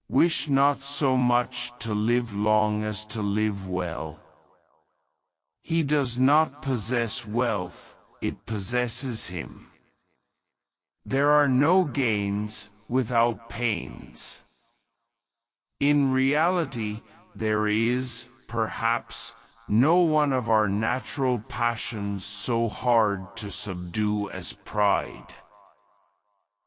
Wish not so much to live long as to live well. He does not possess wealth, it possesses him. There are no gains without pains. In reality, there is, perhaps, no one of our natural passions so hard to subdue as pride.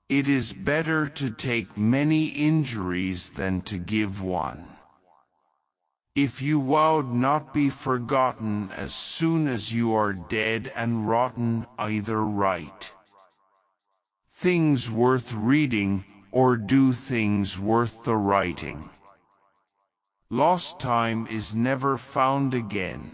It is better to take many injuries than to give one. If you vowed not be forgotten as soon as you are dead and rotten, either write things worth reading, or do things worth the writing. Lost time is never found again.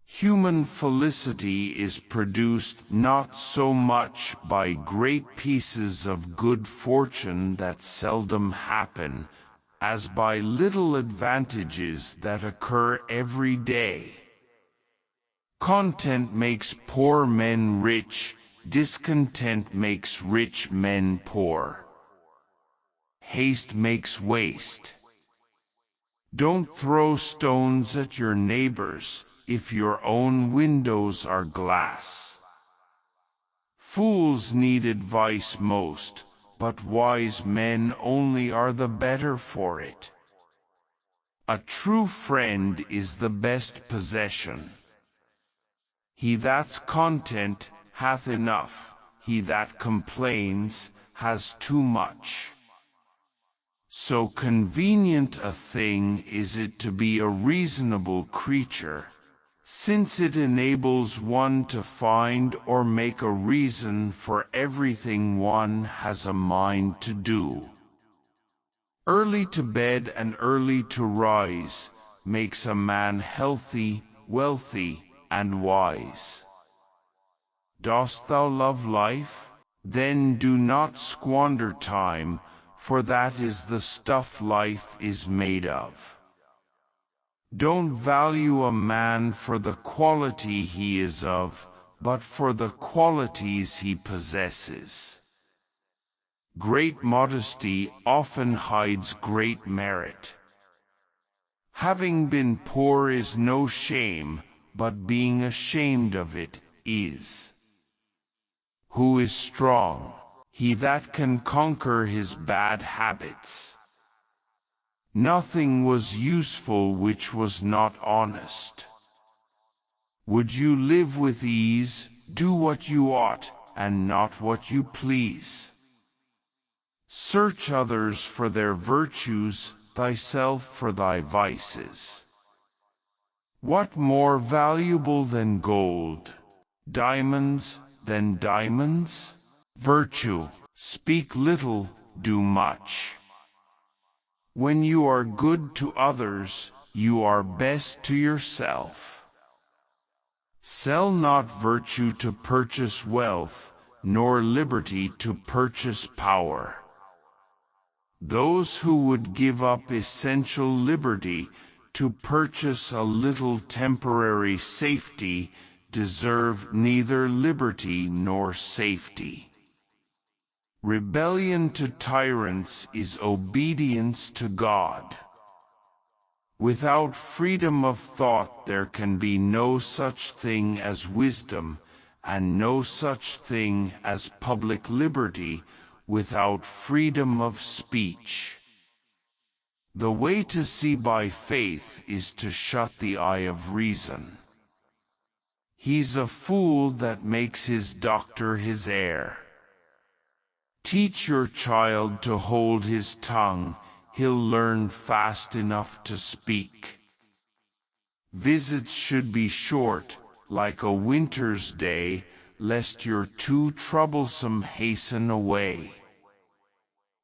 Human felicity is produced not so much by great pieces of good fortune that seldom happen, as by little advantages that occur every day. Content makes poor men rich, discontent makes rich men poor. Haste makes waste. Don't throw stones at your neighbors if your own windows are glass. Fools need advice most, but wise men only are the better for it. A true friend is the best possession. He that's content hath enough, he that complains has too much. So convenient a thing is it to be a reasonable creature, since it enables one to find or make a reason for everything one has a mind to do. Early to bed and early to rise makes a man healthy, wealthy, and wise. Dost thou love life? Then do not squander time, for that is the stuff life is made of. Don't value a man for the quality he is of, but for the qualities he possesses. Great modesty often hides great merit. Having been poor is no shame, but being ashamed of it is. Who is strong? He that can conquer his bad habits. Nothing was useful which was not honest. Would you live with ease, do what you ought, and not what you please. Search others for their virtues, thyself for thy vices. What more valuable than gold? Diamonds than diamonds? Virtue. Speak little, do much. When you are good to others, you are best to yourself. Sell not virtue to purchase wealth, nor liberty to purchase power. Those who would give up essential liberty to purchase a little temporary safety deserve neither liberty nor safety. Rebellion to tyrants is obedience to God. Without freedom of thought there can be no such thing as wisdom, and no such thing as public liberty without freedom of speech. The way to see by faith is to shut the eye of reason. He's a fool that makes his doctor his heir. Teach your child to hold his tongue, he'll learn fast enough to speak. Visits should be short, like a winter's day, lest you're too troublesome hasten away.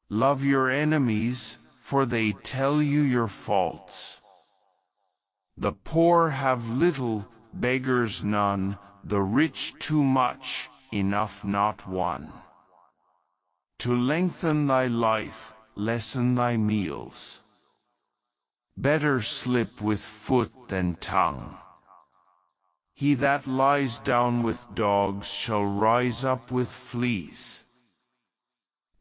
Love your enemies, for they tell you your faults. The poor have little, beggars none, the rich too much, enough not one. To lengthen thy life, lessen thy meals. Better slip with foot than tongue. He that lies down with dogs shall rise up with fleas.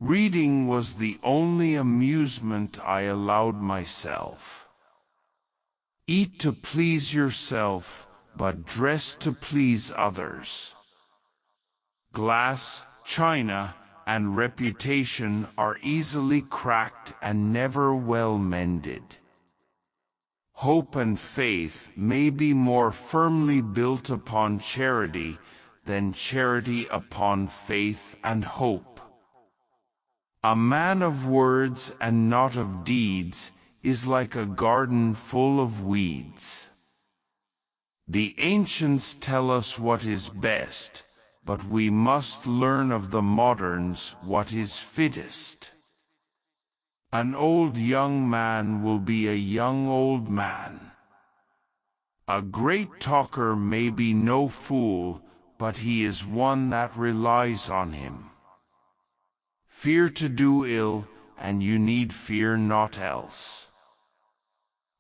Reading was the only amusement I allowed myself. Eat to please yourself, but dress to please others. Glass, china, and reputation are easily cracked and never well mended. Hope and faith may be more firmly built upon charity than charity upon faith and hope. A man of words and not of deeds is like a garden full of weeds. The ancients tell us what is best, but we must learn of the moderns what is fittest. An old young man will be a young old man. A great talker may be no fool, but he is one that relies on him. Fear to do ill, and you need fear naught else.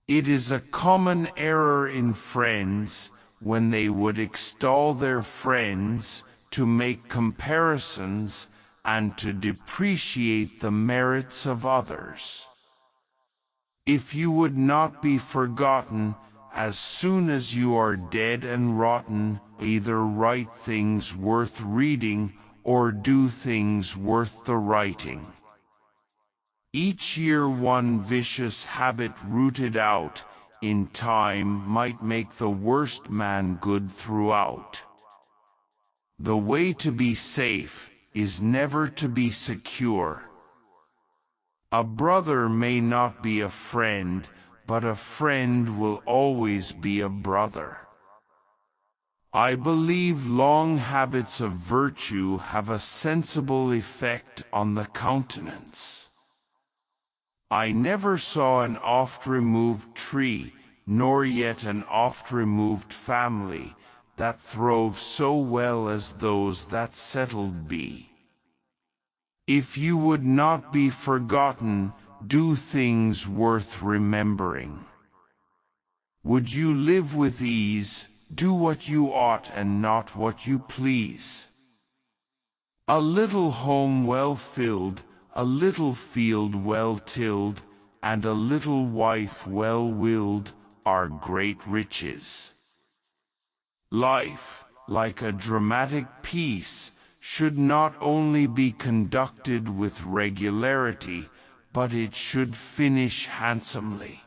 It is a common error in friends, when they would extol their friends, to make comparisons, and to depreciate the merits of others. If you would not be forgotten, as soon as you are dead and rotten, either write things worth reading, or do things worth the writing. Each year one vicious habit rooted out, in time might make the worst man good throughout. The way to be safe is never to be secure. A brother may not be a friend, but a friend will always be a brother. I believe long habits of virtue have a sensible effect on the countenance. I never saw an oft-removed tree, nor yet an oft-removed family, that throve so well as those that settled be. If you would not be forgotten, do things worth remembering. Would you live with ease, do what you ought and not what you please. A little home well filled, a little field well tilled, and a little wife well willed, are great riches. Life, like a dramatic piece, should not only be conducted with regularity, but it should finish handsomely.